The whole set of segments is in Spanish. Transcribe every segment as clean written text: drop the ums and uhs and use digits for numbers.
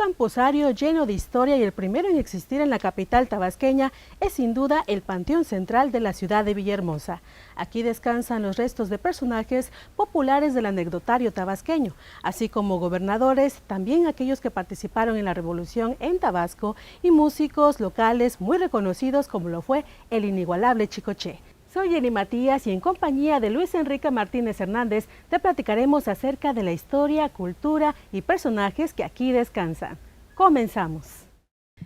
camposario lleno de historia y el primero en existir en la capital tabasqueña es sin duda el Panteón Central de la ciudad de Villahermosa. Aquí descansan los restos de personajes populares del anecdotario tabasqueño, así como gobernadores, también aquellos que participaron en la revolución en Tabasco y músicos locales muy reconocidos como lo fue el inigualable Chicoche. Soy Jenny Matías y en compañía de Luis Enrique Martínez Hernández te platicaremos acerca de la historia, cultura y personajes que aquí descansan. Comenzamos.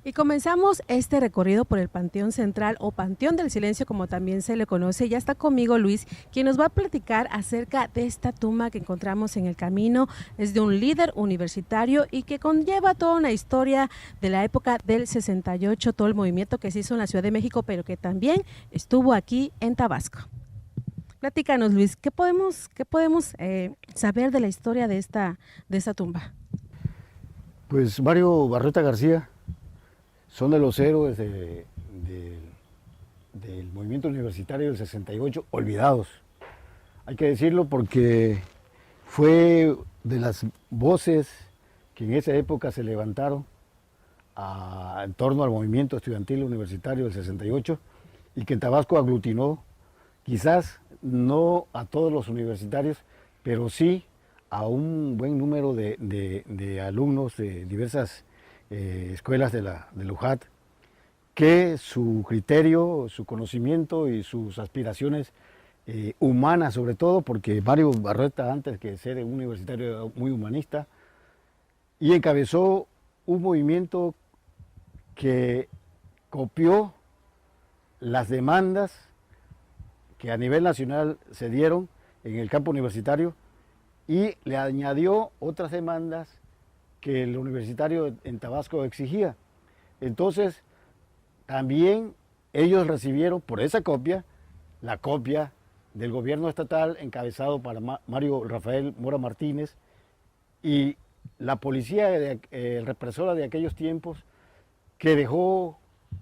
Y comenzamos este recorrido por el Panteón Central o Panteón del Silencio, como también se le conoce. Ya está conmigo Luis, quien nos va a platicar acerca de esta tumba que encontramos en el camino. Es de un líder universitario y que conlleva toda una historia de la época del 68, todo el movimiento que se hizo en la Ciudad de México, pero que también estuvo aquí en Tabasco. Platícanos, Luis, ¿qué podemos saber de la historia de esta tumba? Pues Mario Barreta García son de los héroes del movimiento universitario del 68, olvidados. Hay que decirlo porque fue de las voces que en esa época se levantaron en torno al movimiento estudiantil universitario del 68 y que en Tabasco aglutinó, quizás no a todos los universitarios, pero sí a un buen número de alumnos de diversas escuelas de la UJAT, que su criterio, su conocimiento y sus aspiraciones humanas, sobre todo, porque Mario Barreta, antes que ser un universitario, era muy humanista, y encabezó un movimiento que copió las demandas que a nivel nacional se dieron en el campo universitario y le añadió otras demandas que el universitario en Tabasco exigía. Entonces, también ellos recibieron por esa copia, la copia del gobierno estatal encabezado por Mario Rafael Mora Martínez y la policía represora de aquellos tiempos que dejó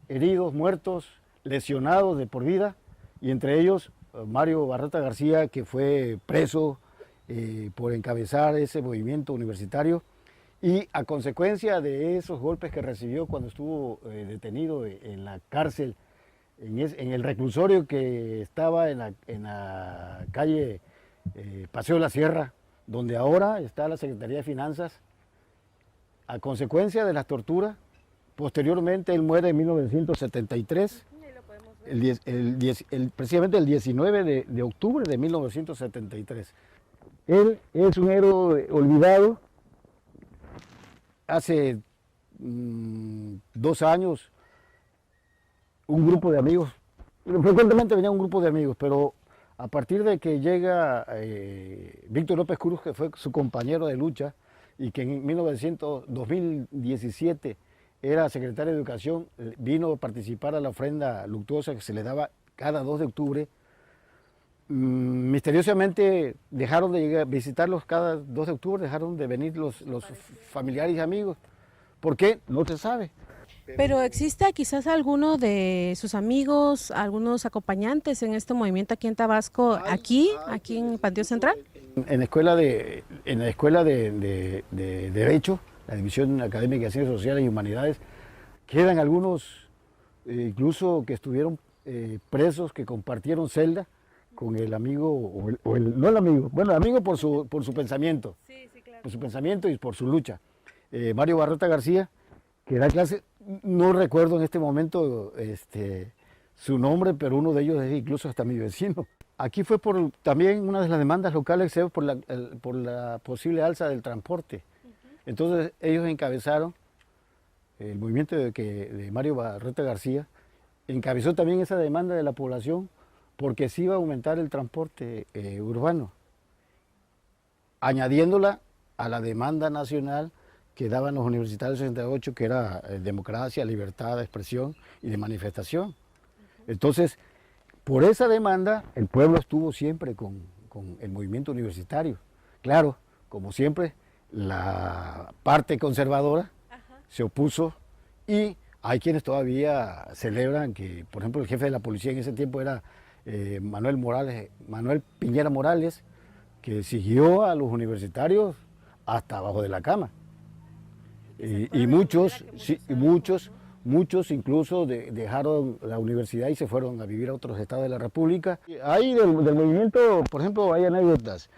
heridos, muertos, lesionados de por vida, y entre ellos Mario Barreta García, que fue preso por encabezar ese movimiento universitario. Y a consecuencia de esos golpes que recibió cuando estuvo detenido en la cárcel, en el reclusorio que estaba en la calle Paseo de la Sierra, donde ahora está la Secretaría de Finanzas, a consecuencia de las torturas, posteriormente él muere en 1973, precisamente el 19 de octubre de 1973. Él es un héroe olvidado. Hace 2 años, un grupo de amigos, frecuentemente venía un grupo de amigos, pero a partir de que llega Víctor López Cruz, que fue su compañero de lucha y que en 2017 era secretario de Educación, vino a participar a la ofrenda luctuosa que se le daba cada 2 de octubre, misteriosamente dejaron de llegar, visitarlos cada 2 de octubre, dejaron de venir los familiares y amigos. ¿Por qué? No se sabe. Pero ¿existe quizás alguno de sus amigos, algunos acompañantes en este movimiento aquí en Tabasco, aquí en Panteón Central? En la escuela de Derecho, la División Académica de Ciencias Sociales y Humanidades, quedan algunos incluso que estuvieron presos, que compartieron celda con el amigo, no el amigo, bueno, el amigo por su pensamiento, sí, claro. Por su pensamiento y por su lucha. Mario Barreta García, que da clase, no recuerdo en este momento su nombre, pero uno de ellos es incluso hasta mi vecino. Aquí fue también una de las demandas locales, por la posible alza del transporte. Entonces ellos encabezaron, el movimiento de Mario Barreta García, encabezó también esa demanda de la población, porque se iba a aumentar el transporte urbano, añadiéndola a la demanda nacional que daban los universitarios en 68, que era democracia, libertad de expresión y de manifestación. Entonces, por esa demanda, el pueblo estuvo siempre con el movimiento universitario. Claro, como siempre, la parte conservadora se opuso y hay quienes todavía celebran que, por ejemplo, el jefe de la policía en ese tiempo era Manuel Piñera Morales, que siguió a los universitarios hasta abajo de la cama. Y muchos, sí, muchos incluso dejaron la universidad y se fueron a vivir a otros estados de la República. Hay del movimiento, por ejemplo, hay anécdotas.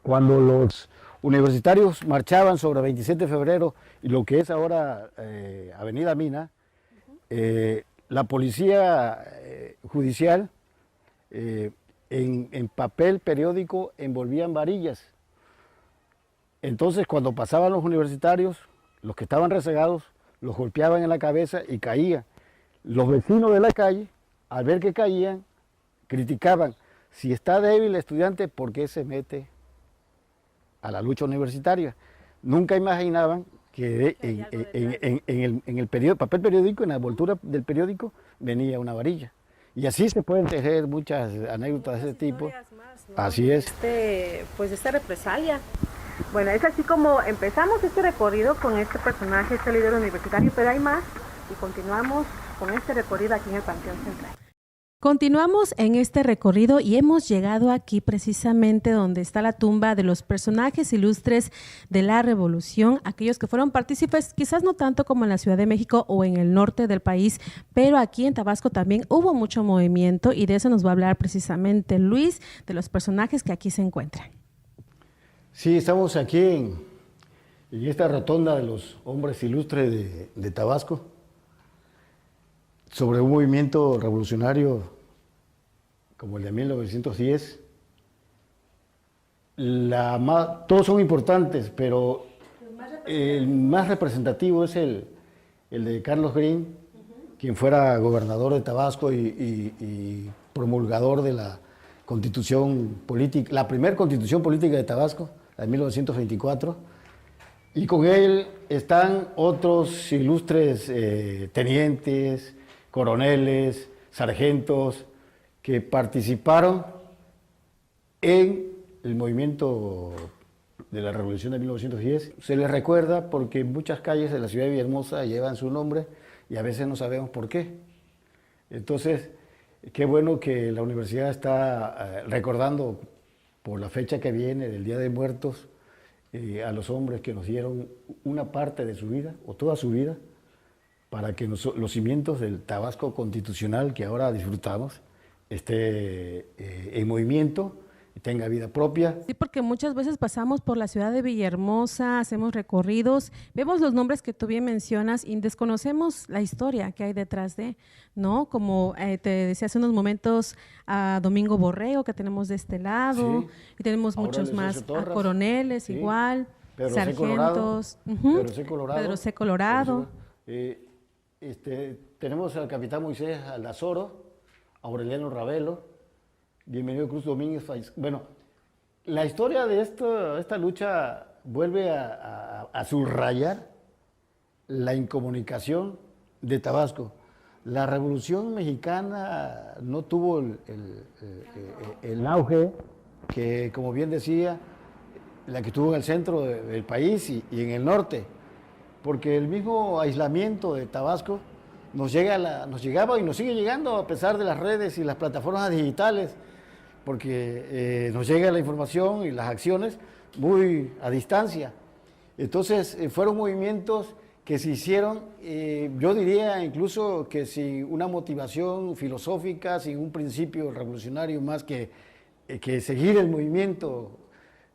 Cuando los universitarios marchaban sobre 27 de febrero y lo que es ahora Avenida Mina, la policía judicial en papel periódico envolvían varillas. Entonces, cuando pasaban los universitarios, los que estaban rezagados, los golpeaban en la cabeza y caían. Los vecinos de la calle, al ver que caían, criticaban: si está débil el estudiante, ¿por qué se mete a la lucha universitaria? Nunca imaginaban que en el papel periódico, en la envoltura del periódico, venía una varilla. Y así se pueden tejer muchas anécdotas de ese tipo. Más, ¿no? Así es. Pues esta represalia. Bueno, es así como empezamos este recorrido con este personaje, este líder universitario, pero hay más y continuamos con este recorrido aquí en el Panteón Central. Continuamos en este recorrido y hemos llegado aquí precisamente donde está la tumba de los personajes ilustres de la Revolución, aquellos que fueron partícipes, quizás no tanto como en la Ciudad de México o en el norte del país, pero aquí en Tabasco también hubo mucho movimiento y de eso nos va a hablar precisamente Luis, de los personajes que aquí se encuentran. Sí, estamos aquí en esta rotonda de los hombres ilustres de Tabasco, sobre un movimiento revolucionario como el de 1910. Todos son importantes, pero el más representativo es el de Carlos Green, quien fuera gobernador de Tabasco y promulgador de la constitución política, la primera constitución política de Tabasco, la de 1924, y con él están otros ilustres tenientes, coroneles, sargentos, que participaron en el movimiento de la Revolución de 1910. Se les recuerda porque muchas calles de la ciudad de Villahermosa llevan su nombre y a veces no sabemos por qué. Entonces, qué bueno que la universidad está recordando por la fecha que viene del Día de Muertos a los hombres que nos dieron una parte de su vida o toda su vida para que los cimientos del Tabasco constitucional que ahora disfrutamos esté en movimiento y tenga vida propia. Sí, porque muchas veces pasamos por la ciudad de Villahermosa, hacemos recorridos, vemos los nombres que tú bien mencionas y desconocemos la historia que hay detrás de, ¿no? Como te decía hace unos momentos a Domingo Borrego, que tenemos de este lado, sí. Y tenemos muchos más, a coroneles, sí. Igual, Pedro sargentos, Pedro C. Colorado. Tenemos al capitán Moisés Aldazoro, a Aureliano Ravelo, bienvenido Cruz Domínguez. Bueno, la historia de esta lucha vuelve a subrayar la incomunicación de Tabasco. La Revolución Mexicana no tuvo el auge que, como bien decía, la que tuvo en el centro del país y en el norte, porque el mismo aislamiento de Tabasco nos llegaba y nos sigue llegando a pesar de las redes y las plataformas digitales, porque nos llega la información y las acciones muy a distancia. Entonces fueron movimientos que se hicieron, yo diría incluso que sin una motivación filosófica, sin un principio revolucionario más que seguir el movimiento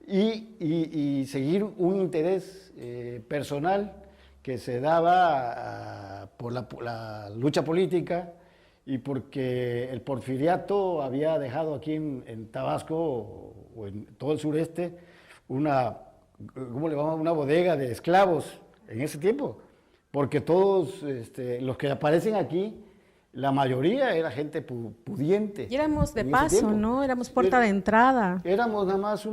y seguir un interés personal que se daba por la lucha política y porque el porfiriato había dejado aquí en Tabasco o en todo el sureste ¿cómo le llamamos? Una bodega de esclavos en ese tiempo, porque todos los que aparecen aquí, la mayoría era gente pudiente. Y éramos de paso, ¿no? Éramos puerta de entrada. Éramos nada más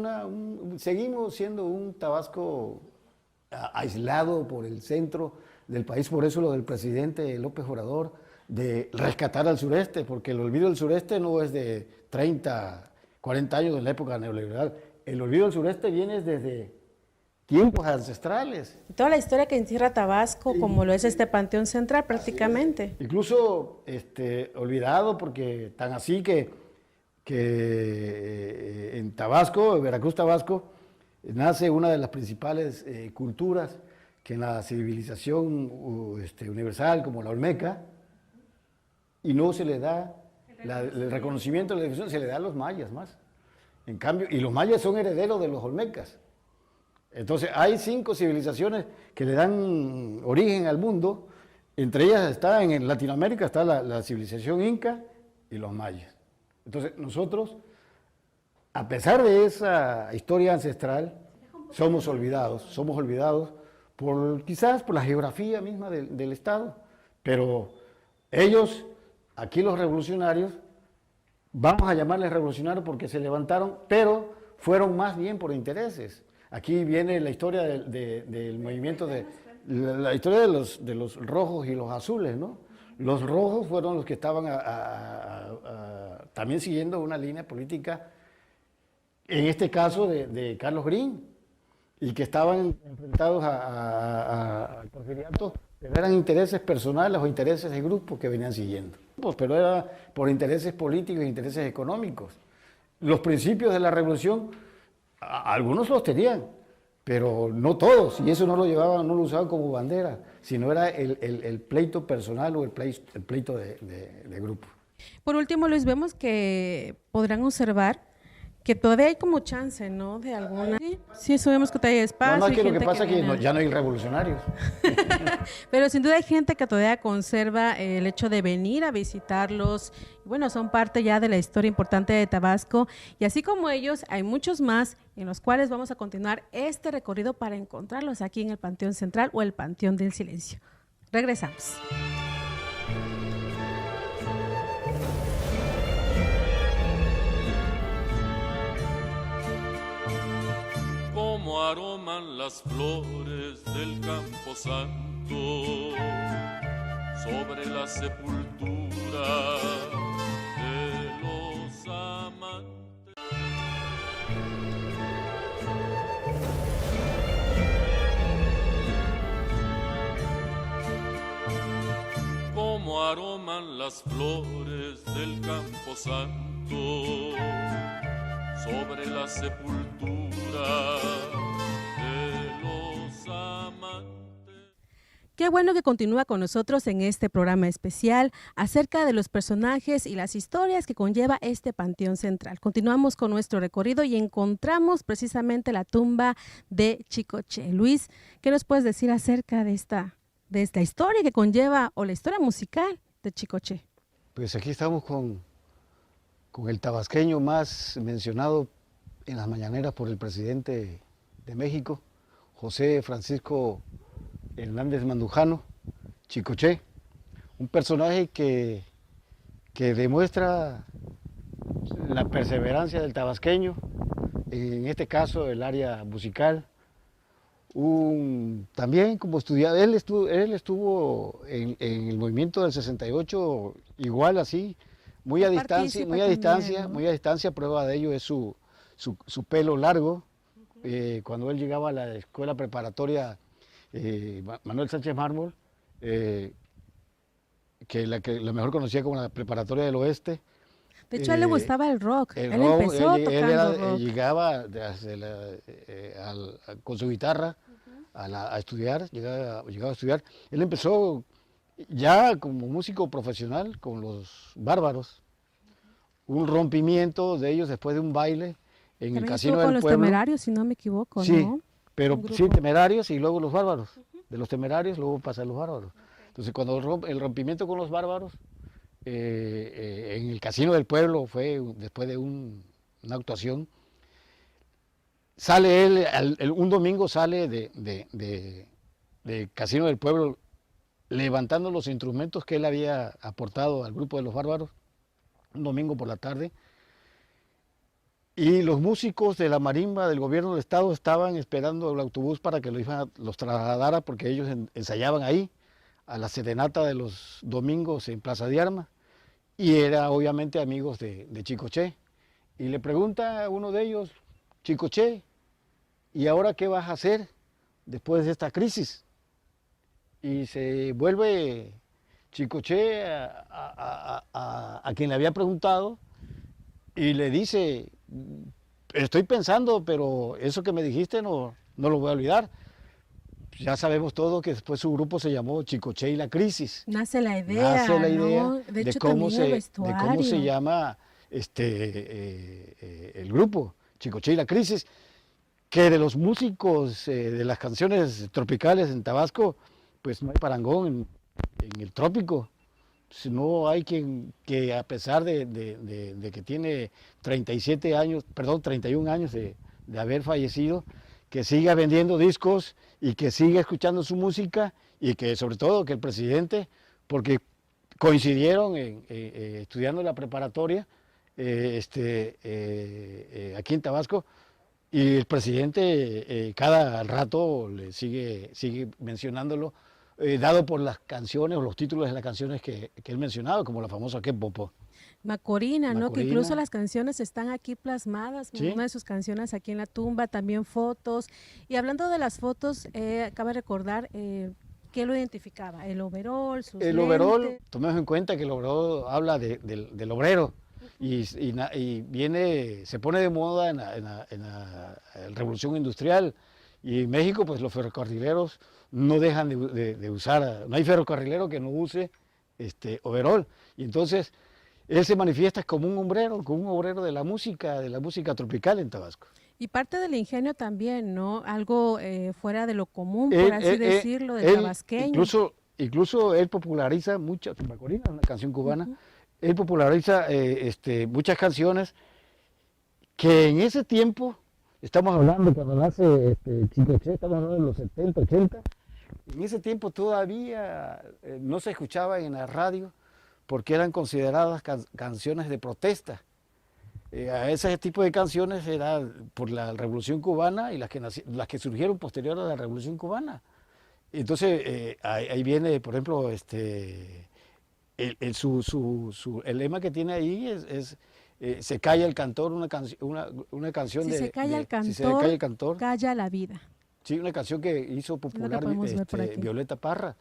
seguimos siendo un Tabasco aislado por el centro del país, por eso lo del presidente López Obrador, de rescatar al sureste, porque el olvido del sureste no es de 30, 40 años en la época neoliberal, el olvido del sureste viene desde tiempos ancestrales. Toda la historia que encierra Tabasco, como lo es este Panteón Central prácticamente. Incluso olvidado, porque tan así que en Tabasco, Veracruz, Tabasco, nace una de las principales culturas que en la civilización universal, como la Olmeca, y no se le da el reconocimiento de la difusión, se le da a los mayas más. En cambio, y los mayas son herederos de los olmecas. Entonces, hay 5 civilizaciones que le dan origen al mundo. Entre ellas está, en Latinoamérica, está la civilización inca y los mayas. Entonces, nosotros, a pesar de esa historia ancestral, somos olvidados quizás por la geografía misma del Estado, pero ellos, aquí los revolucionarios, vamos a llamarles revolucionarios porque se levantaron, pero fueron más bien por intereses. Aquí viene la historia del movimiento, la historia de los rojos y los azules, ¿no? Los rojos fueron los que estaban también siguiendo una línea política, en este caso de Carlos Green, y que estaban enfrentados al porfiriato, pero eran intereses personales o intereses de grupos que venían siguiendo. Pero era por intereses políticos e intereses económicos. Los principios de la revolución, algunos los tenían, pero no todos, y eso no lo llevaban, no lo usaban como bandera, sino era el pleito personal o el pleito de grupo. Por último, Luis, vemos que podrán observar que todavía hay como chance, ¿no? De alguna... Sí, eso vemos que todavía hay espacio. No, que lo que pasa es que ya no hay revolucionarios. Pero sin duda hay gente que todavía conserva el hecho de venir a visitarlos. Bueno, son parte ya de la historia importante de Tabasco. Y así como ellos, hay muchos más en los cuales vamos a continuar este recorrido para encontrarlos aquí en el Panteón Central o el Panteón del Silencio. Regresamos. Como aroman las flores del camposanto sobre la sepultura de los amantes. Como aroman las flores del camposanto sobre la sepultura de los amantes. Qué bueno que continúa con nosotros en este programa especial acerca de los personajes y las historias que conlleva este Panteón Central. Continuamos con nuestro recorrido y encontramos precisamente la tumba de Chicoché. Luis, ¿qué nos puedes decir acerca de esta historia que conlleva o la historia musical de Chicoché? Pues aquí estamos con el tabasqueño más mencionado en las mañaneras por el presidente de México, José Francisco Hernández Mandujano, Chicoché, un personaje que demuestra la perseverancia del tabasqueño, en este caso el área musical. También como estudiante, él estuvo en el movimiento del 68, igual así, muy a distancia, prueba de ello es su pelo largo. Cuando él llegaba a la escuela preparatoria Manuel Sánchez Mármol, que la mejor conocía como la preparatoria del oeste. De hecho, a él le gustaba el rock. Él empezó tocando rock. Llegaba con su guitarra a estudiar, llegaba a estudiar. Él empezó ya como músico profesional con los Bárbaros. Un rompimiento de ellos después de un baile en el Casino del Pueblo. Con los Temerarios, si no me equivoco, sí, ¿no? Pero sí, Temerarios y luego los Bárbaros. De los Temerarios luego pasan los Bárbaros. Entonces cuando el rompimiento con los Bárbaros, en el Casino del Pueblo fue después de una actuación, sale él, un domingo sale de Casino del Pueblo levantando los instrumentos que él había aportado al grupo de los Bárbaros, un domingo por la tarde, y los músicos de la marimba del gobierno del estado estaban esperando el autobús para que los trasladara, porque ellos ensayaban ahí a la serenata de los domingos en Plaza de Armas, y era obviamente amigos de Chicoché. Y le pregunta a uno de ellos: Chicoché, ¿y ahora qué vas a hacer después de esta crisis? Y se vuelve Chicoché a quien le había preguntado y le dice: Estoy pensando, pero eso que me dijiste no lo voy a olvidar. Ya sabemos todo que después su grupo se llamó Chicoche y la Crisis. Nace la idea, Nace la idea ¿no? De hecho, cómo también el de cómo se vestuario. llama el grupo, Chicoche y la Crisis, que de los músicos de las canciones tropicales en Tabasco, pues no hay parangón en el trópico. No hay quien que a pesar de que tiene 37 años, perdón, 31 años de haber fallecido, que siga vendiendo discos y que siga escuchando su música y que sobre todo que el presidente, porque coincidieron estudiando la preparatoria aquí en Tabasco, y el presidente cada rato le sigue mencionándolo, dado por las canciones o los títulos de las canciones que él mencionaba, como la famosa Que Popo. Macorina, ¿no? Que Macorina. incluso las canciones están aquí plasmadas, Sí. una de sus canciones aquí en la tumba, también fotos. Y hablando de las fotos, acaba de recordar qué lo identificaba, el overol, sus El overol, lentes. tomemos en cuenta que el overol habla del obrero y se pone de moda en la revolución industrial, y en México pues los ferrocarrileros no dejan de usar, no hay ferrocarrilero que no use overol, y entonces él se manifiesta como un obrero de la música tropical en Tabasco. Y parte del ingenio también, ¿no? Algo fuera de lo común, por así decirlo, del tabasqueño. Incluso él populariza muchas, Macorina, una canción cubana, él populariza muchas canciones que en ese tiempo, estamos hablando cuando nace Chicoche, estamos hablando de los 70, 80, en ese tiempo todavía no se escuchaban en la radio porque eran consideradas canciones de protesta. A ese tipo de canciones era por la Revolución Cubana y las que surgieron posterior a la Revolución Cubana. Entonces, ahí viene, por ejemplo, el lema que tiene ahí es se calla el cantor, una canción Si de... se calla el cantor, si se calla el cantor, calla la vida. sí, una canción que hizo popular podemos ver por aquí. Violeta Parra.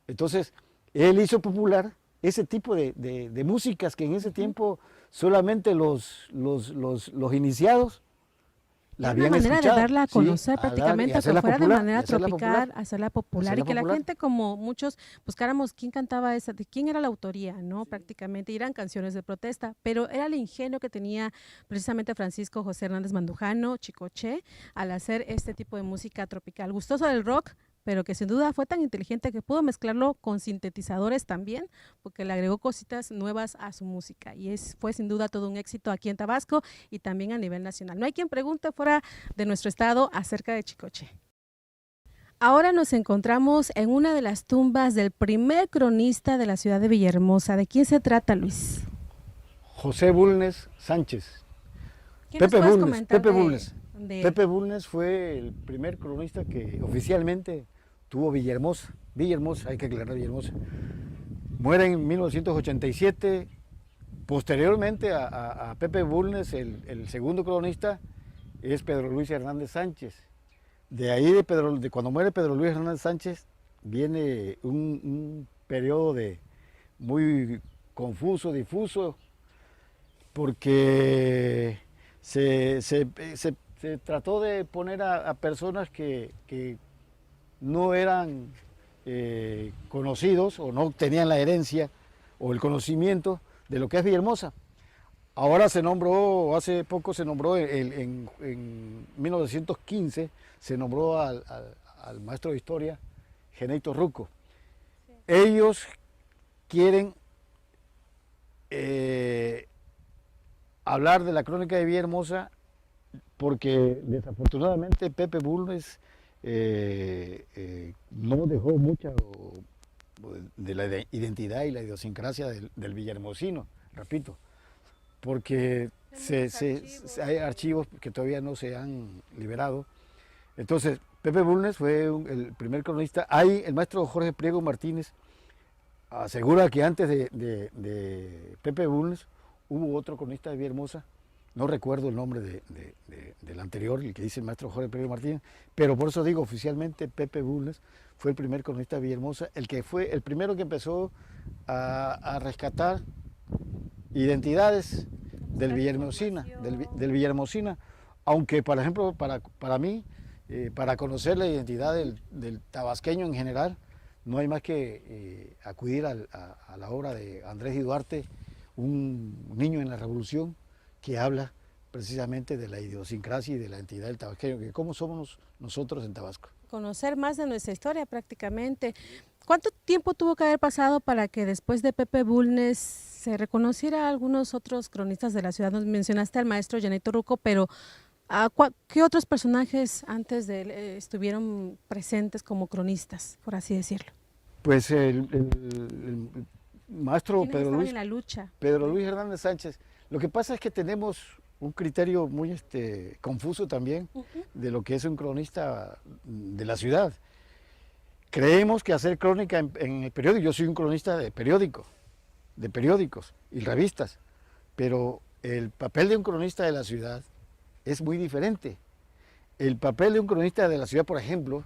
Entonces, él hizo popular ese tipo de músicas que en ese tiempo solamente los iniciados la Era una habían manera escuchado. de darla a Sí, conocer y prácticamente, que hacerla fuera de popular, manera y hacerla tropical, popular. hacerla popular, Hacerla y que la popular. gente, como muchos, buscáramos quién cantaba esa, de quién era la autoría, ¿no? Prácticamente, y eran canciones de protesta, pero era el ingenio que tenía precisamente Francisco José Hernández Mandujano, Chicoche, al hacer este tipo de música tropical. Gustoso del rock, pero que sin duda fue tan inteligente que pudo mezclarlo con sintetizadores también, porque le agregó cositas nuevas a su música, y fue sin duda todo un éxito aquí en Tabasco y también a nivel nacional. No hay quien pregunte fuera de nuestro estado acerca de Chicoche. Ahora nos encontramos en una de las tumbas del primer cronista de la ciudad de Villahermosa. ¿De quién se trata, Luis? José Bulnes Sánchez. ¿Qué nos Pepe puedes Bulnes, comentar Pepe de- Bulnes. de- Pepe Bulnes fue el primer cronista que oficialmente tuvo Villahermosa. Villahermosa, hay que aclarar Villahermosa. Muere en 1987. Posteriormente a Pepe Bulnes, el segundo cronista es Pedro Luis Hernández Sánchez. De ahí, de cuando muere Pedro Luis Hernández Sánchez, viene un periodo muy confuso, difuso, porque se trató de poner a personas que no eran conocidos o no tenían la herencia o el conocimiento de lo que es Villahermosa. Ahora hace poco se nombró, en 1915, se nombró al maestro de historia, Geneito Ruco. Ellos quieren hablar de la crónica de Villahermosa porque desafortunadamente Pepe Bulnes no dejó mucha de la identidad y la idiosincrasia del villahermosino, repito, porque hay archivos que todavía no se han liberado. Entonces, Pepe Bulnes fue el primer cronista. Ahí el maestro Jorge Priego Martínez asegura que antes de Pepe Bulnes hubo otro cronista de Villahermosa. No recuerdo el nombre del anterior, el que dice el maestro Jorge Priego Martínez, pero por eso digo, oficialmente Pepe Bulnes fue el primer cronista de Villahermosa, el que fue el primero que empezó a rescatar identidades del Villahermosina, Aunque, por ejemplo, para mí, para conocer la identidad del tabasqueño en general, no hay más que acudir a la obra de Andrés y Duarte, un niño en la revolución, que habla precisamente de la idiosincrasia y de la identidad del tabasqueño, que cómo somos nosotros en Tabasco. Conocer más de nuestra historia prácticamente. ¿Cuánto tiempo tuvo que haber pasado para que después de Pepe Bulnes se reconociera a algunos otros cronistas de la ciudad? Nos mencionaste al maestro Yaney Torruco, pero ¿qué otros personajes antes de él estuvieron presentes como cronistas, por así decirlo? Pues el maestro Pedro Luis, en la lucha? Pedro Luis Hernández Sánchez. Lo que pasa es que tenemos un criterio muy confuso también de lo que es un cronista de la ciudad. Creemos que hacer crónica en el periódico, yo soy un cronista de periódicos y revistas, pero el papel de un cronista de la ciudad es muy diferente. El papel de un cronista de la ciudad, por ejemplo,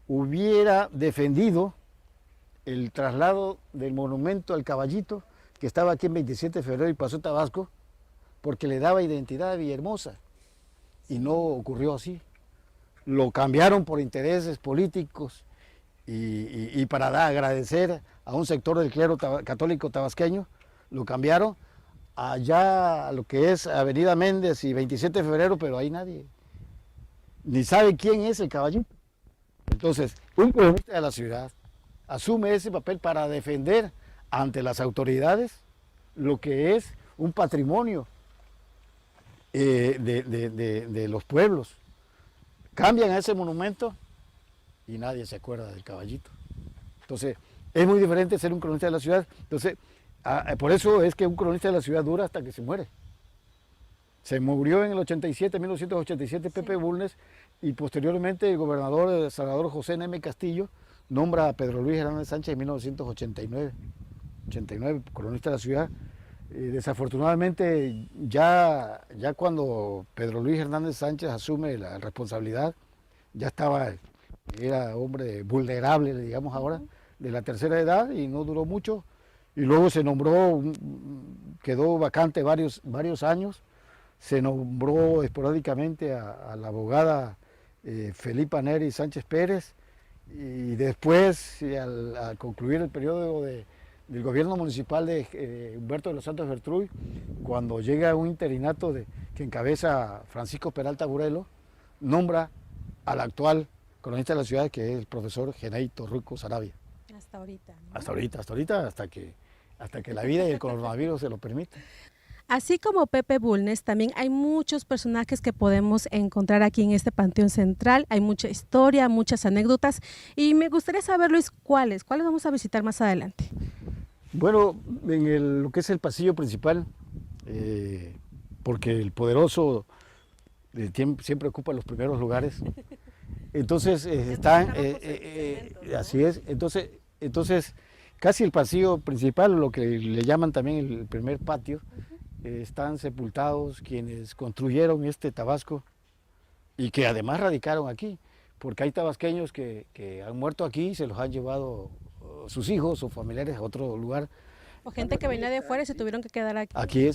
hubiera defendido el traslado del monumento al Caballito, que estaba aquí en 27 de febrero y pasó a Tabasco, porque le daba identidad a Villahermosa, y no ocurrió así. Lo cambiaron por intereses políticos y para agradecer a un sector del clero católico tabasqueño, lo cambiaron allá a lo que es Avenida Méndez y 27 de febrero, pero ahí nadie ni sabe quién es el Caballito. Entonces, un cronista de la ciudad asume ese papel para defender ante las autoridades lo que es un patrimonio de los pueblos. Cambian a ese monumento y nadie se acuerda del Caballito. Entonces, es muy diferente ser un cronista de la ciudad. Entonces, por eso es que un cronista de la ciudad dura hasta que se muere. Se murió en el 1987, Pepe Bulnes, y posteriormente el gobernador Salvador José Neme Castillo nombra a Pedro Luis Hernández Sánchez en 1989, cronista de la ciudad. Desafortunadamente, ya cuando Pedro Luis Hernández Sánchez asume la responsabilidad, era hombre vulnerable, digamos ahora, de la tercera edad, y no duró mucho. Y luego se nombró, quedó vacante varios años, se nombró esporádicamente a la abogada Felipa Neri Sánchez Pérez, y después, al concluir el periodo del gobierno municipal de Humberto de los Santos Bertruy, cuando llega un interinato que encabeza Francisco Peralta Burelo, nombra al actual cronista de la ciudad, que es el profesor Yaney Torruco Saravia. Hasta ahorita, ¿no? Hasta ahorita, hasta que la vida y el coronavirus se lo permitan. Así como Pepe Bulnes, también hay muchos personajes que podemos encontrar aquí en este Panteón Central. Hay mucha historia, muchas anécdotas, y me gustaría saber, Luis, ¿cuáles vamos a visitar más adelante? Bueno, en lo que es el pasillo principal, porque el poderoso siempre ocupa los primeros lugares, entonces así es, entonces casi el pasillo principal, lo que le llaman también el primer patio, están sepultados quienes construyeron este Tabasco y que además radicaron aquí, porque hay tabasqueños que han muerto aquí y se los han llevado sus hijos o familiares a otro lugar. O gente que venía de fuera y se tuvieron que quedar aquí. Aquí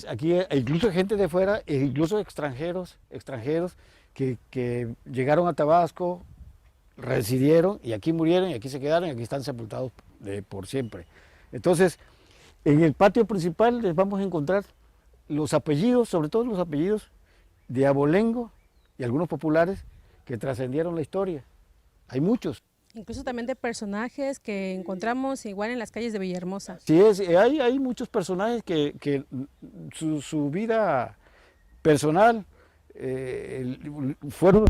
incluso gente de fuera, e incluso extranjeros que llegaron a Tabasco, residieron y aquí murieron y aquí se quedaron y aquí están sepultados por siempre. Entonces, en el patio principal les vamos a encontrar los apellidos, sobre todo los apellidos de abolengo y algunos populares que trascendieron la historia. Hay muchos. Incluso también de personajes que encontramos igual en las calles de Villahermosa. Sí, hay muchos personajes que su vida personal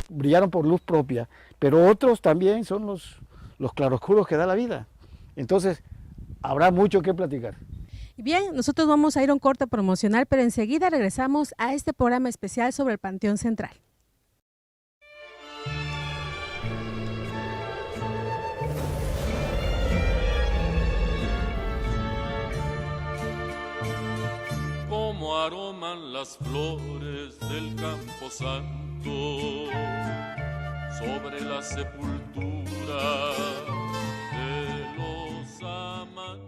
brillaron por luz propia, pero otros también son los claroscuros que da la vida. Entonces, habrá mucho que platicar. Bien, nosotros vamos a ir a un corte promocional, pero enseguida regresamos a este programa especial sobre el Panteón Central. Como aroman las flores del camposanto sobre la sepultura de los amantes.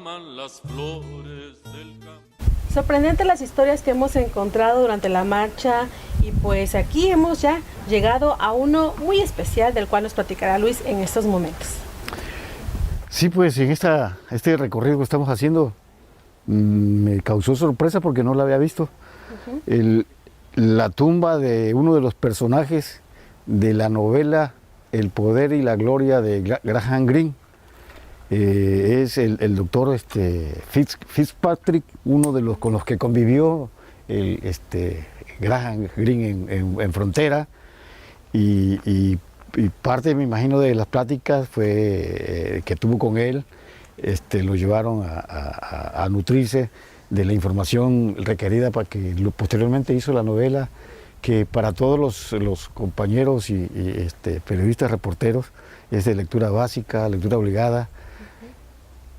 aroman las flores del campo. Sorprendente las historias que hemos encontrado durante la marcha y pues aquí hemos ya llegado a uno muy especial del cual nos platicará Luis en estos momentos. Sí, pues en este recorrido que estamos haciendo me causó sorpresa porque no la había visto. La tumba de uno de los personajes de la novela El poder y la gloria de Graham Greene. Es el doctor Fitzpatrick, uno de los con los que convivió Graham Greene en Frontera, y parte, me imagino, de las pláticas fue que tuvo con él, lo llevaron a nutrirse de la información requerida para que posteriormente hizo la novela, que para todos los compañeros y periodistas, reporteros, es de lectura básica, lectura obligada.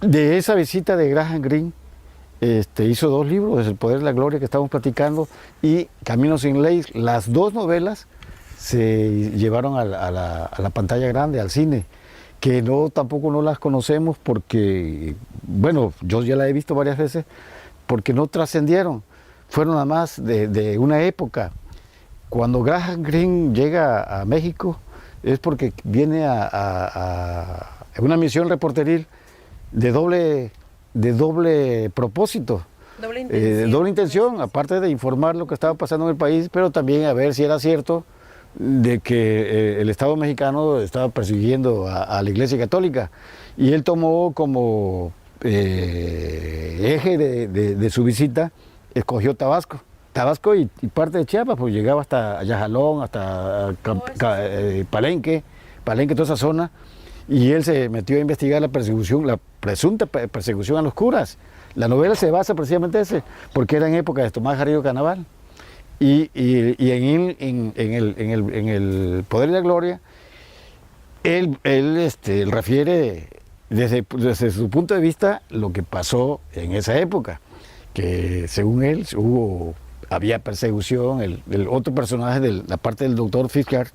De esa visita de Graham Greene, hizo 2 libros, El poder y la gloria que estamos platicando, y Camino sin ley. Las 2 novelas se llevaron a la pantalla grande, al cine, que tampoco no las conocemos porque, bueno, yo ya las he visto varias veces, porque no trascendieron, fueron nada más de una época. Cuando Graham Greene llega a México es porque viene a una misión reporteril de doble propósito, doble intención, aparte de informar lo que estaba pasando en el país, pero también a ver si era cierto de que el Estado mexicano estaba persiguiendo a la Iglesia Católica, y él tomó como eje de su visita, escogió Tabasco y parte de Chiapas, pues llegaba hasta Ayajalón, hasta Palenque, toda esa zona. Y él se metió a investigar la presunta persecución a los curas. La novela se basa precisamente en ese, porque era en época de Tomás Garrido Canaval. Y en el poder y la gloria, él refiere desde su punto de vista lo que pasó en esa época, que según él había persecución. El otro personaje de la parte del doctor Fischer,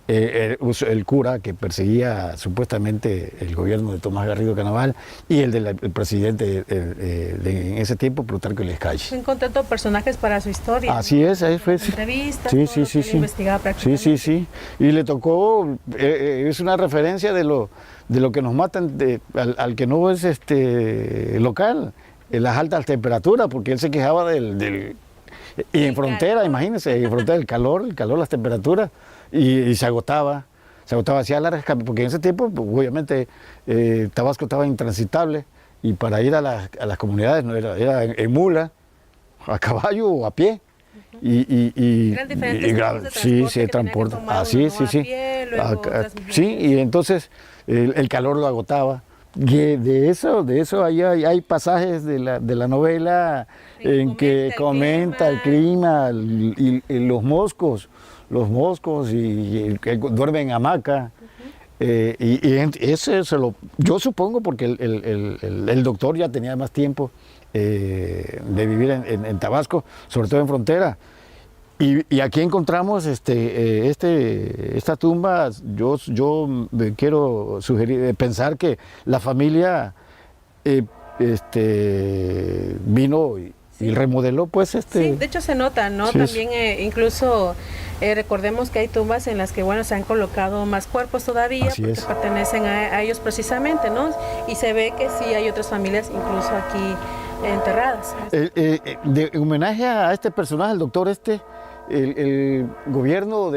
el cura que perseguía supuestamente el gobierno de Tomás Garrido Canaval, y el del presidente en ese tiempo, Plutarco Elías Calles. Encontrando personajes para su historia. Así es, ahí fue. Entrevistas, sí. investigaba prácticamente. Sí. Y le tocó, es una referencia de lo que nos matan al que no es local, en las altas temperaturas, porque él se quejaba y en Frontera, imagínense, en Frontera el calor, las temperaturas, y se agotaba hacia largas, porque en ese tiempo, pues, obviamente, Tabasco estaba intransitable, y para ir a las comunidades no era en mula, a caballo o a pie. Eran diferentes tipos de transporte. Sí, transporte. Así, sí, y entonces el calor lo agotaba. Y de eso hay pasajes de la novela en que comenta el clima y los moscos y que duerme en hamaca. Yo supongo, porque el doctor ya tenía más tiempo de vivir en Tabasco, sobre todo en Frontera. Y aquí encontramos esta tumba. Yo quiero pensar que la familia vino y remodeló, pues Sí, de hecho se nota, ¿no? Sí, También incluso recordemos que hay tumbas en las que, bueno, se han colocado más cuerpos todavía, Así porque es. pertenecen a ellos precisamente, ¿no? Y se ve que sí hay otras familias incluso aquí enterradas. De homenaje a este personaje, el doctor el gobierno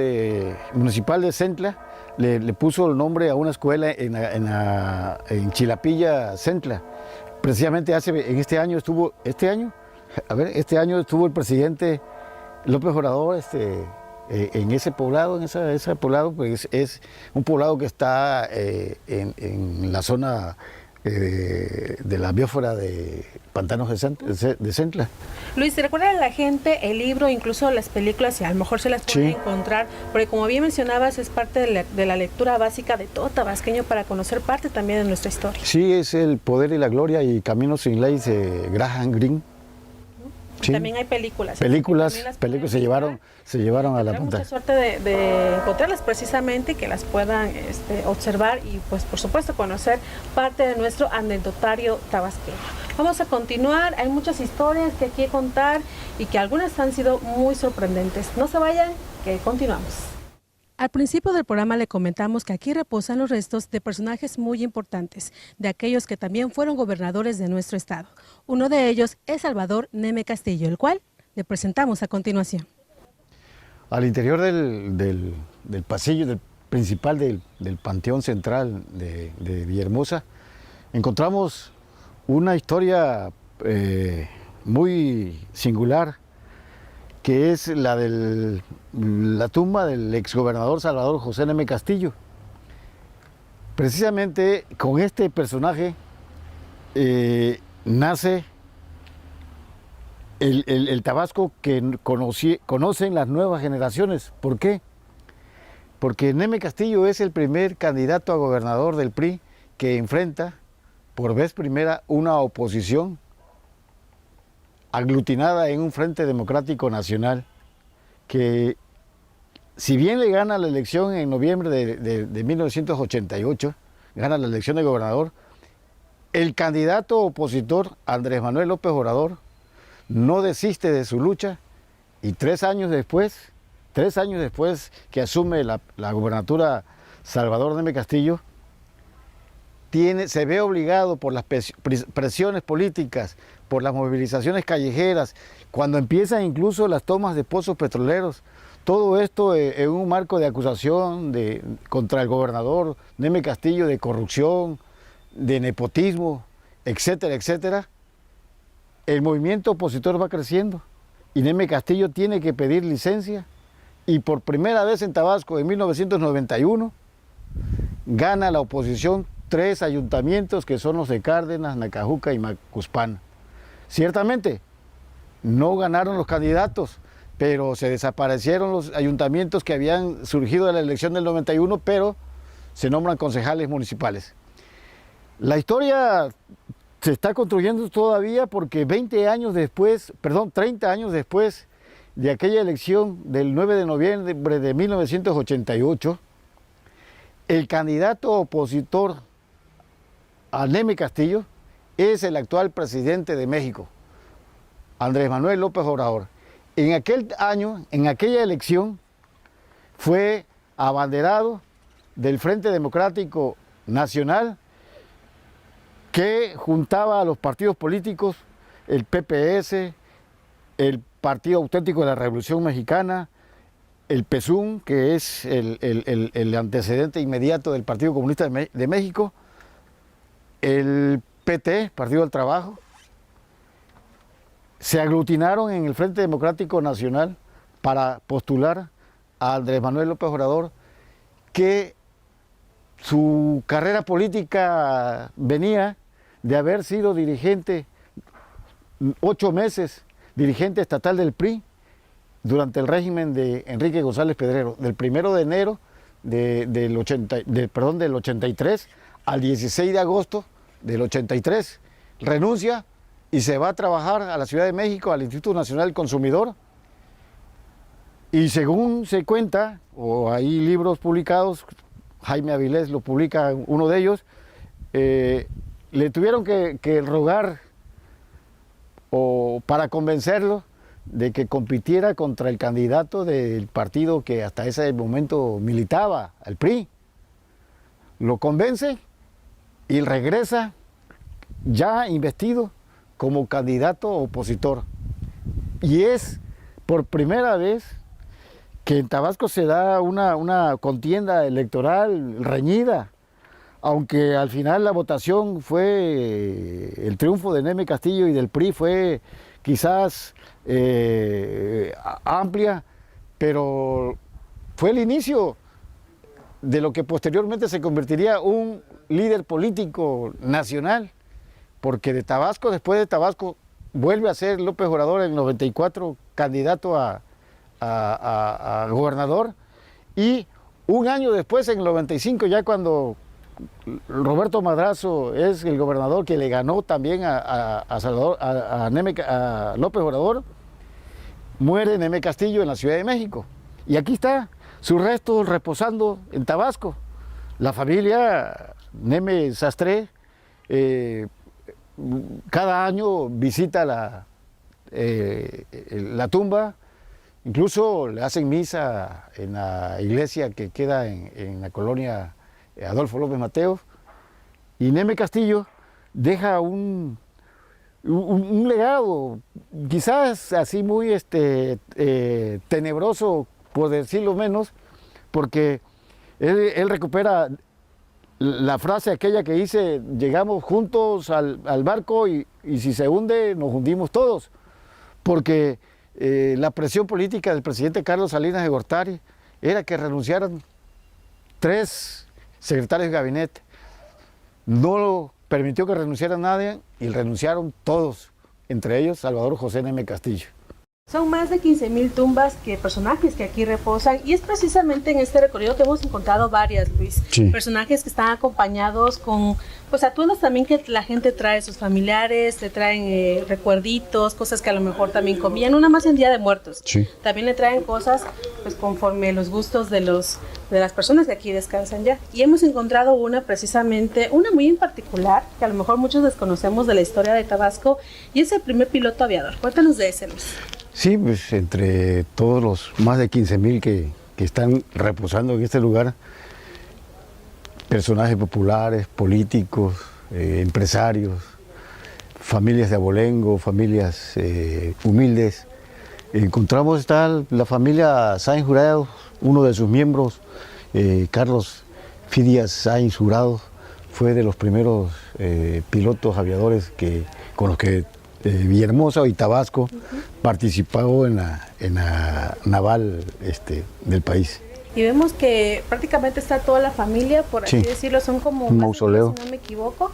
municipal de Centla le puso el nombre a una escuela en Chilapilla, Centla. Precisamente este año estuvo el presidente López Obrador en ese poblado, ese poblado, pues es un poblado que está en la zona de la biosfera de Pantanos de Centla. Luis, recuerda a la gente el libro, incluso las películas, y a lo mejor se las puede encontrar, porque como bien mencionabas, es parte de la lectura básica de todo tabasqueño para conocer parte también de nuestra historia. Sí, es El poder y la gloria y Camino sin ley de Graham Greene. Sí. También hay películas. Películas se llevaron a la pantalla. Mucha suerte de encontrarlas precisamente, que las puedan observar y, pues, por supuesto, conocer parte de nuestro anecdotario tabasqueño. Vamos a continuar, hay muchas historias que hay que contar y que algunas han sido muy sorprendentes. No se vayan, que continuamos. Al principio del programa le comentamos que aquí reposan los restos de personajes muy importantes, de aquellos que también fueron gobernadores de nuestro estado. Uno de ellos es Salvador Neme Castillo, el cual le presentamos a continuación. Al interior del pasillo principal del Panteón Central de Villahermosa encontramos una historia muy singular, que es la de la tumba del exgobernador Salvador José Neme Castillo. Precisamente con este personaje nace el Tabasco que conocen las nuevas generaciones. ¿Por qué? Porque Neme Castillo es el primer candidato a gobernador del PRI que enfrenta por vez primera una oposición aglutinada en un Frente Democrático Nacional, que si bien le gana la elección en noviembre de 1988, gana la elección de gobernador, el candidato opositor Andrés Manuel López Obrador no desiste de su lucha y 3 años después que asume la gobernatura Salvador Neme Castillo, se ve obligado por las presiones políticas, por las movilizaciones callejeras, cuando empiezan incluso las tomas de pozos petroleros, todo esto en un marco de acusación contra el gobernador Neme Castillo de corrupción, de nepotismo, etcétera, etcétera. El movimiento opositor va creciendo y Neme Castillo tiene que pedir licencia y por primera vez en Tabasco en 1991 gana la oposición 3 ayuntamientos que son los de Cárdenas, Nacajuca y Macuspana. Ciertamente, no ganaron los candidatos, pero se desaparecieron los ayuntamientos que habían surgido de la elección del 91, pero se nombran concejales municipales. La historia se está construyendo todavía porque 30 años después de aquella elección del 9 de noviembre de 1988, el candidato opositor a Neme Castillo es el actual presidente de México, Andrés Manuel López Obrador. En aquel año, en aquella elección, fue abanderado del Frente Democrático Nacional, que juntaba a los partidos políticos, el PPS, el Partido Auténtico de la Revolución Mexicana, el PSUM, que es el antecedente inmediato del Partido Comunista de México, el PT, Partido del Trabajo. Se aglutinaron en el Frente Democrático Nacional para postular a Andrés Manuel López Obrador, que su carrera política venía de haber sido dirigente 8 meses, dirigente estatal del PRI, durante el régimen de Enrique González Pedrero, del 1 de enero del 83 al 16 de agosto del 83. Renuncia y se va a trabajar a la Ciudad de México, al Instituto Nacional del Consumidor. Y según se cuenta, o hay libros publicados, Jaime Avilés lo publica uno de ellos, le tuvieron que rogar para convencerlo de que compitiera contra el candidato del partido que hasta ese momento militaba, el PRI. Lo convence y regresa ya investido como candidato opositor. Y es por primera vez que en Tabasco se da una contienda electoral reñida, aunque al final la votación fue, el triunfo de Neme Castillo y del PRI fue quizás amplia, pero fue el inicio de lo que posteriormente se convertiría en un líder político nacional, porque de Tabasco, después de Tabasco, vuelve a ser López Obrador en el 94 candidato a gobernador, y un año después, en el 95, ya cuando Roberto Madrazo es el gobernador que le ganó también a López Obrador, muere Neme Castillo en la Ciudad de México. Y aquí está, sus restos reposando en Tabasco. La familia Neme Sastre cada año visita la tumba, incluso le hacen misa en la iglesia que queda en la colonia Adolfo López Mateos, y Neme Castillo deja un legado, quizás así muy tenebroso, por decirlo menos, porque él recupera la frase aquella que dice: llegamos juntos al barco y si se hunde nos hundimos todos, porque la presión política del presidente Carlos Salinas de Gortari era que renunciaran 3 secretarios de gabinete. No permitió que renunciara nadie y renunciaron todos, entre ellos Salvador José Neme Castillo. Son más de 15,000 tumbas personajes que aquí reposan, y es precisamente en este recorrido que hemos encontrado varias, Luis. Sí. Personajes que están acompañados con pues atuendos también que la gente trae, sus familiares, le traen recuerditos, cosas que a lo mejor también comían, una más en Día de Muertos. Sí. También le traen cosas pues conforme los gustos de las personas que aquí descansan ya. Y hemos encontrado una precisamente, una muy en particular, que a lo mejor muchos desconocemos de la historia de Tabasco, y es el primer piloto aviador. Cuéntanos de ese, Luis. Sí, pues entre todos los más de 15,000 que están reposando en este lugar, personajes populares, políticos, empresarios, familias de abolengo, familias humildes. Encontramos está la familia Sáenz Jurado, uno de sus miembros, Carlos Fidias Sáenz Jurado, fue de los primeros pilotos aviadores con los que Villahermosa y Tabasco participó en la naval del país. Y vemos que prácticamente está toda la familia, por así decirlo, son como un mausoleo, si no me equivoco,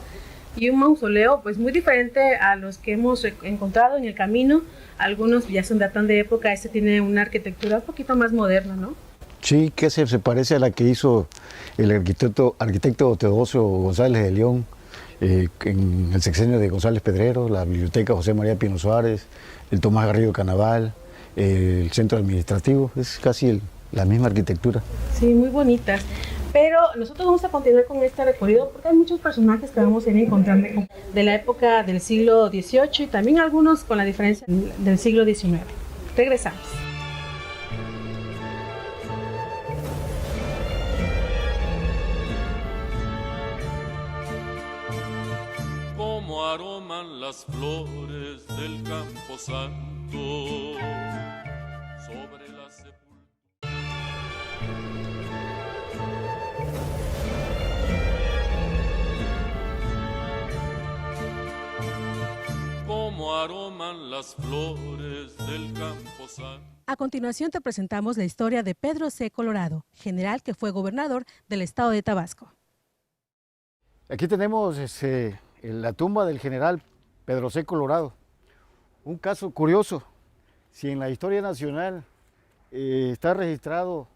y un mausoleo pues muy diferente a los que hemos encontrado en el camino. Algunos ya datan de época, este tiene una arquitectura un poquito más moderna, ¿no? Sí, que se parece a la que hizo el arquitecto Teodosio González de León, en el sexenio de González Pedrero, la biblioteca José María Pino Suárez, el Tomás Garrido Canaval, el centro administrativo, es casi la misma arquitectura. Sí, muy bonitas. Pero nosotros vamos a continuar con este recorrido porque hay muchos personajes que vamos a ir encontrando de la época del siglo XVIII y también algunos con la diferencia del siglo XIX. Regresamos. Como aroman las flores del camposanto sobre la sepultura. Como aroman las flores del camposanto. A continuación te presentamos la historia de Pedro C. Colorado, general que fue gobernador del estado de Tabasco. Aquí tenemos la tumba del general Pedro C. Colorado. Un caso curioso. Si en la historia nacional está registrado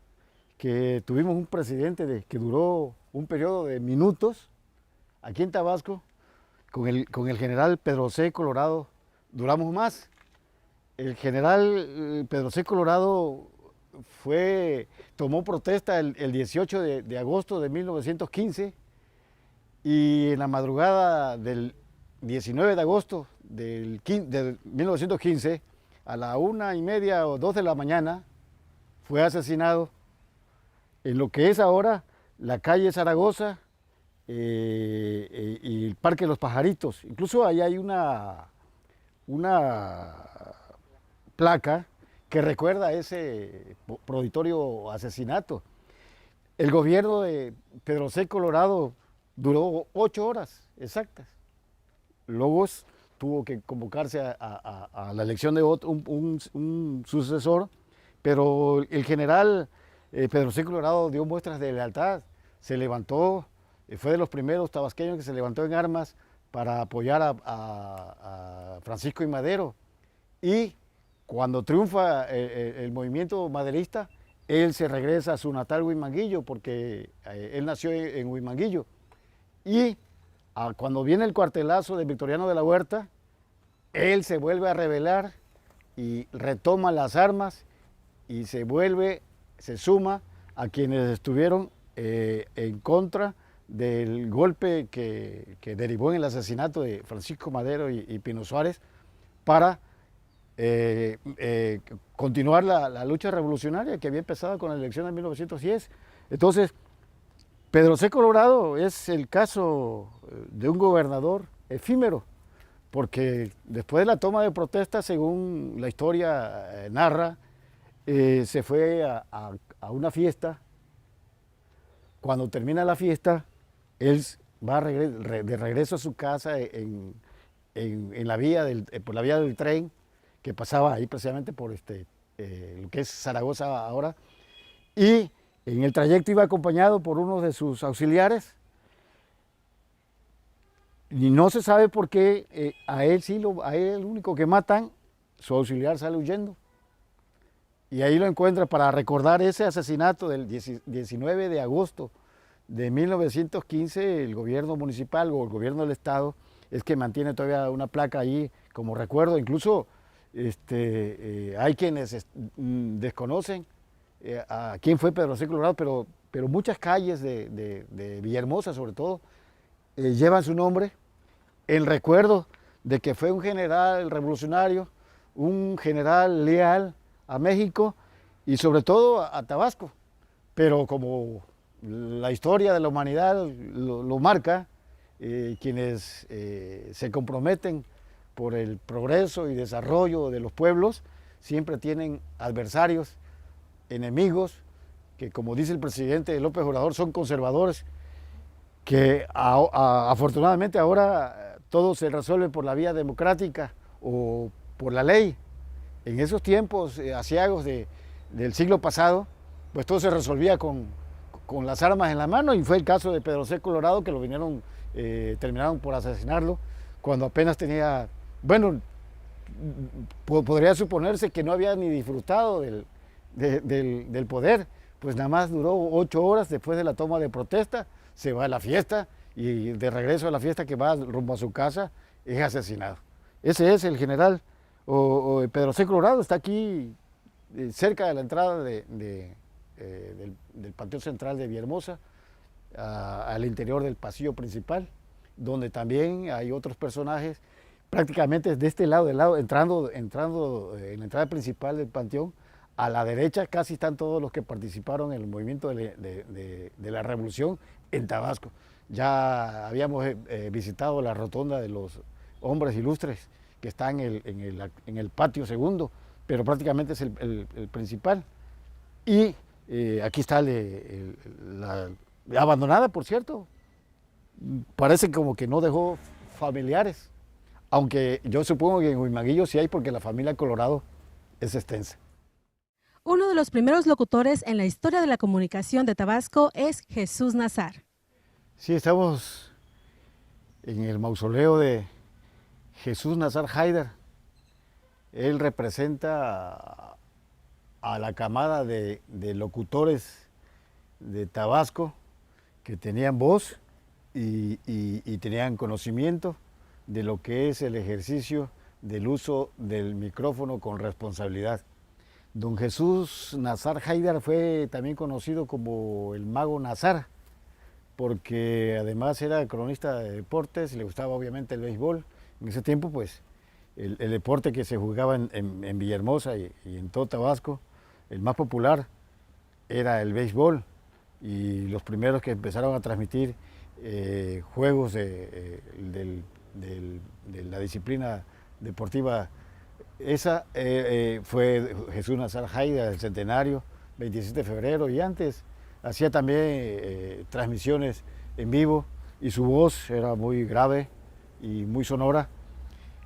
que tuvimos un presidente que duró un periodo de minutos, aquí en Tabasco, con el general Pedro C. Colorado, duramos más. El general Pedro C. Colorado tomó protesta el 18 de agosto de 1915, y en la madrugada del 19 de agosto de 1915, a la 1:30 o 2 de la mañana, fue asesinado en lo que es ahora la calle Zaragoza y el Parque de los Pajaritos. Incluso ahí hay una placa que recuerda ese proditorio asesinato. El gobierno de Pedro C. Colorado duró 8 horas exactas. Luego tuvo que convocarse a la elección de un sucesor, pero el general Pedro C. Colorado dio muestras de lealtad, se levantó, fue de los primeros tabasqueños que se levantó en armas para apoyar a Francisco I. Madero, y cuando triunfa el movimiento maderista, él se regresa a su natal Huimanguillo, porque él nació en Huimanguillo. Y cuando viene el cuartelazo de Victoriano de la Huerta, él se vuelve a rebelar y retoma las armas y se suma a quienes estuvieron en contra del golpe que derivó en el asesinato de Francisco Madero y Pino Suárez para continuar la lucha revolucionaria que había empezado con la elección de 1910. Entonces, Pedro C. Colorado es el caso de un gobernador efímero, porque después de la toma de protesta, según la historia narra, se fue a una fiesta. Cuando termina la fiesta, él va de regreso a su casa por la vía del tren que pasaba ahí precisamente por lo que es Zaragoza ahora, y en el trayecto iba acompañado por uno de sus auxiliares, y no se sabe por qué a él el único que matan, su auxiliar sale huyendo. Y ahí lo encuentra para recordar ese asesinato del 19 de agosto de 1915, el gobierno municipal o el gobierno del estado es que mantiene todavía una placa ahí como recuerdo. Incluso hay quienes desconocen a quién fue Pedro C. Colorado, pero muchas calles de Villahermosa sobre todo llevan su nombre en recuerdo de que fue un general revolucionario, un general leal a México y sobre todo a Tabasco. Pero como la historia de la humanidad lo marca, quienes se comprometen por el progreso y desarrollo de los pueblos siempre tienen adversarios, enemigos, que como dice el presidente López Obrador son conservadores, que afortunadamente ahora todo se resuelve por la vía democrática o por la ley. En esos tiempos aciagos del siglo pasado, pues todo se resolvía con las armas en la mano, y fue el caso de Pedro C. Colorado, que terminaron por asesinarlo cuando apenas tenía, bueno, podría suponerse que no había ni disfrutado del poder, pues nada más duró 8 horas después de la toma de protesta, se va a la fiesta y de regreso a la fiesta que va rumbo a su casa es asesinado. Ese es el general Pedro C. Colorado, está aquí cerca de la entrada del Panteón Central de Villahermosa, al interior del pasillo principal, donde también hay otros personajes, prácticamente de este lado, entrando en la entrada principal del panteón. A la derecha casi están todos los que participaron en el movimiento de la revolución en Tabasco. Ya habíamos visitado la rotonda de los hombres ilustres que está en el patio segundo, pero prácticamente es el principal. Y aquí está la abandonada, por cierto. Parece como que no dejó familiares, aunque yo supongo que en Huimaguillo sí hay, porque la familia Colorado es extensa. Uno de los primeros locutores en la historia de la comunicación de Tabasco es Jesús Nazar. Sí, estamos en el mausoleo de Jesús Nazar Haider. Él representa a la camada de locutores de Tabasco que tenían voz y tenían conocimiento de lo que es el ejercicio del uso del micrófono con responsabilidad. Don Jesús Nazar Haider fue también conocido como el Mago Nazar, porque además era cronista de deportes, le gustaba obviamente el béisbol. En ese tiempo, pues, el deporte que se jugaba en Villahermosa y en todo Tabasco, el más popular era el béisbol, y los primeros que empezaron a transmitir juegos de la disciplina deportiva esa fue Jesús Nazar Haider, del centenario, 27 de febrero, y antes hacía también transmisiones en vivo, y su voz era muy grave y muy sonora,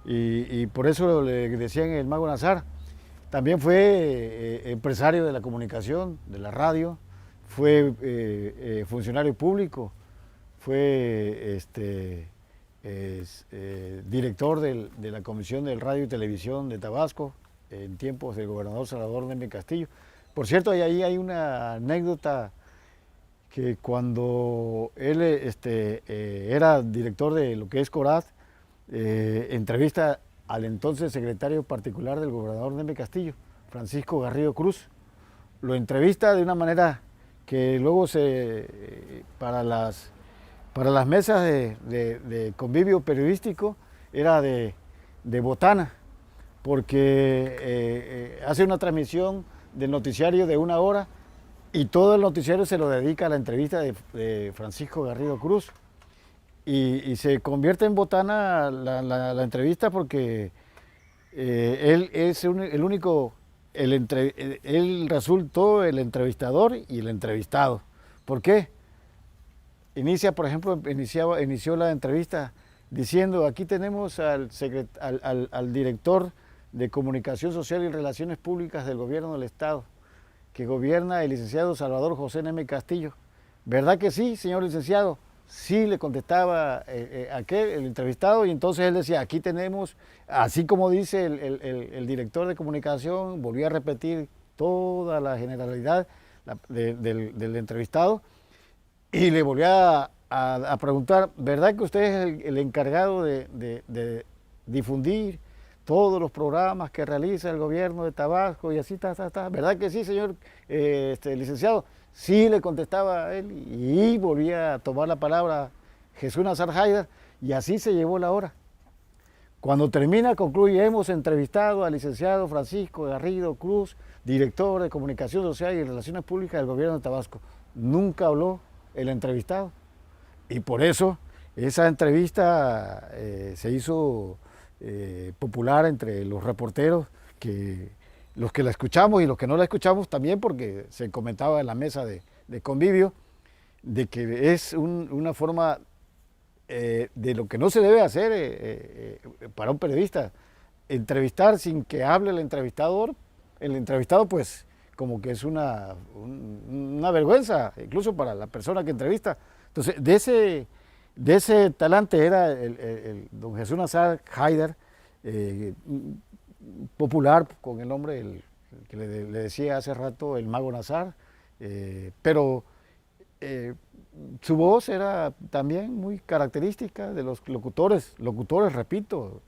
y por eso le decían el Mago Nazar. También fue empresario de la comunicación, de la radio, fue funcionario público, fue director de la Comisión del Radio y Televisión de Tabasco en tiempos del gobernador Salvador Neme Castillo. Por cierto, ahí hay una anécdota, que cuando él era director de lo que es CORAD, entrevista al entonces secretario particular del gobernador Neme Castillo, Francisco Garrido Cruz. Lo entrevista de una manera que luego para las Para las mesas de convivio periodístico era de botana, porque hace una transmisión del noticiario de 1 hora y todo el noticiario se lo dedica a la entrevista de Francisco Garrido Cruz. Y se convierte en botana la entrevista porque él es el único, él resultó el entrevistador y el entrevistado. ¿Por qué? Por ejemplo, inició la entrevista diciendo, aquí tenemos al director de Comunicación Social y Relaciones Públicas del Gobierno del Estado, que gobierna el licenciado Salvador José Neme Castillo. ¿Verdad que sí, señor licenciado? Sí, le contestaba el entrevistado, y entonces él decía, aquí tenemos, así como dice el director de comunicación, volvió a repetir toda la generalidad del entrevistado, y le volvió a preguntar, ¿verdad que usted es el encargado de difundir todos los programas que realiza el gobierno de Tabasco y así, ¿verdad que sí, señor licenciado? Sí, le contestaba a él, y volvía a tomar la palabra Jesús Nazar Haider, y así se llevó la hora. Cuando termina, concluye, hemos entrevistado al licenciado Francisco Garrido Cruz, director de Comunicación Social y Relaciones Públicas del Gobierno de Tabasco. Nunca habló el entrevistado, y por eso esa entrevista se hizo popular entre los reporteros, los que la escuchamos y los que no la escuchamos también, porque se comentaba en la mesa de convivio de que es una forma de lo que no se debe hacer para un periodista, entrevistar sin que hable el entrevistador. El entrevistado pues como que es una vergüenza, incluso para la persona que entrevista. Entonces de ese talante era el don Jesús Nazar Haider, popular con el nombre que le decía hace rato el Mago Nazar, pero su voz era también muy característica de los locutores, repito,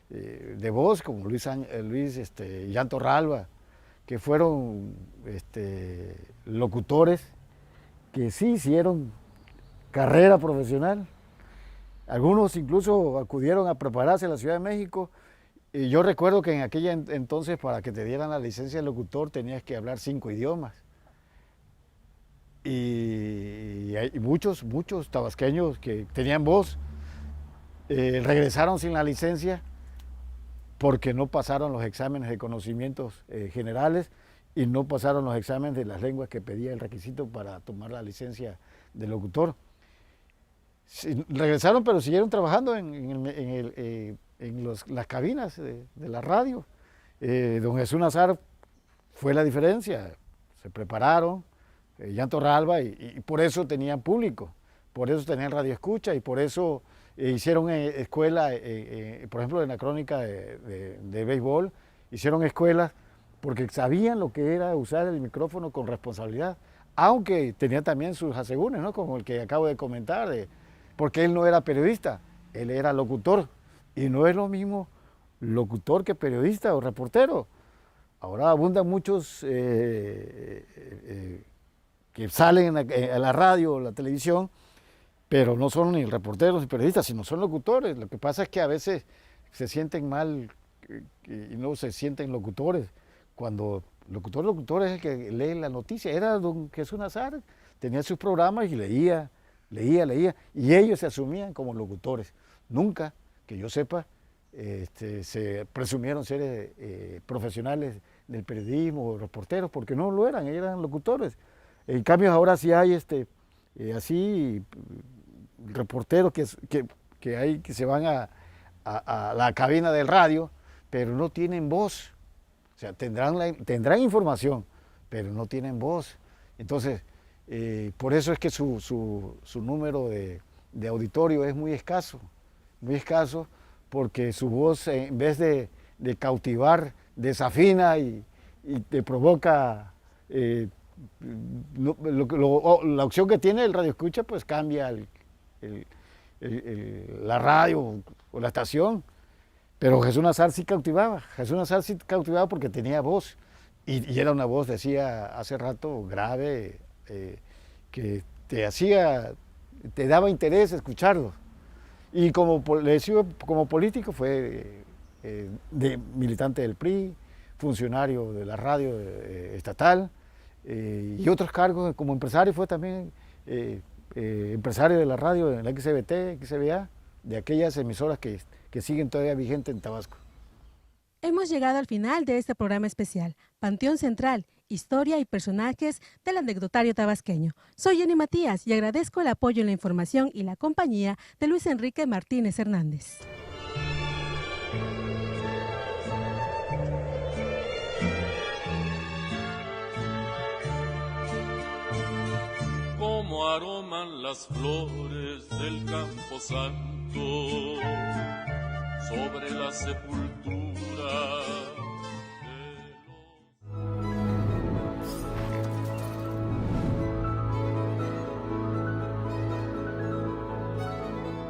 de voz como Luis Llanto Ralva, que fueron locutores que sí hicieron carrera profesional. Algunos incluso acudieron a prepararse en la Ciudad de México. Y yo recuerdo que en aquella entonces, para que te dieran la licencia de locutor, tenías que hablar 5 idiomas. Y hay muchos tabasqueños que tenían voz, regresaron sin la licencia porque no pasaron los exámenes de conocimientos generales y no pasaron los exámenes de las lenguas que pedía el requisito para tomar la licencia de locutor. Sí, regresaron, pero siguieron trabajando en las cabinas de la radio. Don Jesús Nazar fue la diferencia, se prepararon, Llanto Ralva, y por eso tenían público, por eso tenían radio escucha, y por eso hicieron escuela, por ejemplo en la crónica de béisbol, hicieron escuelas porque sabían lo que era usar el micrófono con responsabilidad, aunque tenía también sus asegúnes, ¿no? Como el que acabo de comentar, porque él no era periodista, él era locutor. Y no es lo mismo locutor que periodista o reportero. Ahora abundan muchos que salen a la radio o la televisión, pero no son ni reporteros ni periodistas, sino son locutores. Lo que pasa es que a veces se sienten mal y no se sienten locutores. Cuando locutor es el que lee la noticia. Era don Jesús Nazar, tenía sus programas y leía, y ellos se asumían como locutores. Nunca, que yo sepa, se presumieron ser profesionales del periodismo o reporteros, porque no lo eran locutores. En cambio ahora sí hay así reporteros que hay que se van a la cabina del radio, pero no tienen voz. O sea, tendrán información, pero no tienen voz. Entonces, por eso es que su número de auditorio es muy escaso, porque su voz, en vez de cautivar, desafina y te provoca, la opción que tiene el radio escucha, pues cambia la radio o la estación. Pero Jesús Nazar sí cautivaba, porque tenía voz, y era una voz, decía hace rato, grave, que te hacía te daba interés escucharlos. Y como le decía, como político fue militante del PRI, funcionario de la radio estatal, y otros cargos. Como empresario fue también empresario de la radio en la XBT, XBA, de aquellas emisoras que siguen todavía vigentes en Tabasco. Hemos llegado al final de este programa especial, Panteón Central, historia y personajes del anecdotario tabasqueño. Soy Jenny Matías y agradezco el apoyo en la información y la compañía de Luis Enrique Martínez Hernández. Como aroman las flores del campo santo sobre la sepultura